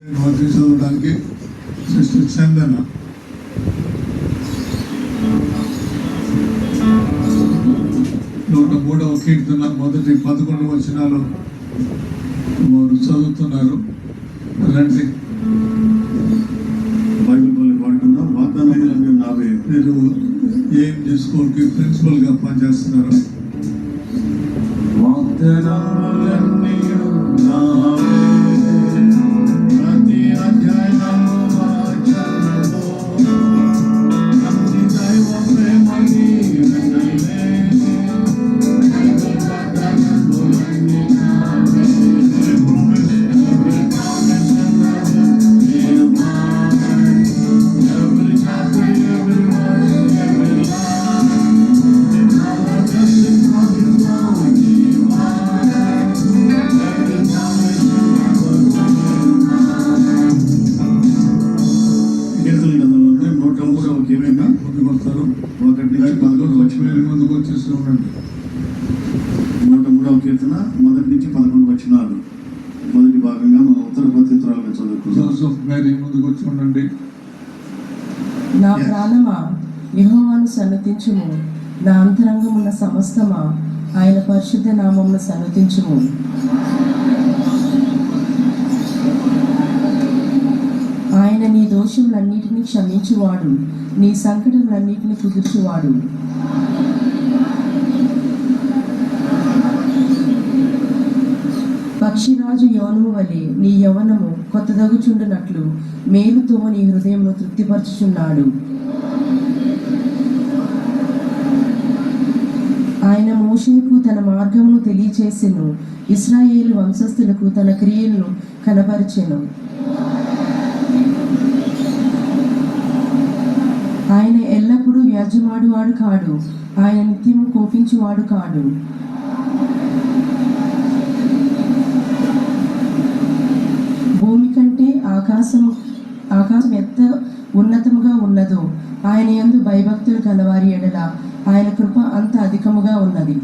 చదవడానికి సిస్టర్ చందన నూట 3వ కీర్తన మొదటి 11 వచనాలు వారు చదువుతున్నారు. రండి, బైబిల్ వాడుకున్నాం. వాగ్దానములన్నీ నావే. మీరు ఏం స్కూల్కి ప్రిన్సిపల్గా పనిచేస్తున్నారు. వాగ్దానములన్నీ నావే. ప్రతి అధ్యాయము వాచనము అన్ని దైవ ప్రేమ నీవే. వాగ్దానములన్నీ నావే. Every chapter, every verse, every line, our blessing coming down. ముందుకు వస్తారు. 1 వచ్చేసి ఉండండి. 103వ కీర్తన మొదటి నుంచి 11 వచనాలు. మొదటి భాగంగా మనం ఉత్తర ప్రత్యుత్తరాలను చదువుకుందాం. జోసెఫ్ మేరీ ముందుకు వచ్చి ఉండండి. నా ప్రాణమా యెహోవాను సన్నతించుము, నా అంతరంగమున్న సమస్తమా ఆయన పరిశుద్ధ నామమును సన్నతించుము. ఆయన నీ దోషములన్నిటినీ క్షమించువాడు, నీ సంకటములన్నిటినీ కుదుర్చువాడు. పక్షిరాజు యవనము వలె నీ యవనము కొత్తదగుచుండునట్లు మేలుతో నీ హృదయమును తృప్తిపరచుచున్నాడు. ఆయన మోషేకు తన మార్గమును తెలియచేసెను, ఇశ్రాయేలు వంశస్థులకు తన క్రియలను కనపరిచెను. ఆయన ఎల్లప్పుడూ వ్యాజ్యమాడువాడు కాడు, ఆయన నిత్యము కోపించువాడు కాడు. భూమి కంటే ఆకాశం ఎంత ఉన్నతముగా ఉన్నదో ఆయన యందు భయభక్తులు కలవారి ఎడల ఆయన కృప అంత అధికముగా ఉన్నది.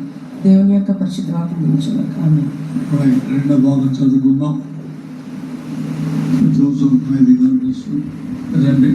దేవుని యొక్క పరిశుద్ధ వాక్యం దీవించుగాక. రెండో భాగం చదువుకుందాం. జోసెఫ్ మేరీ గారు రండి.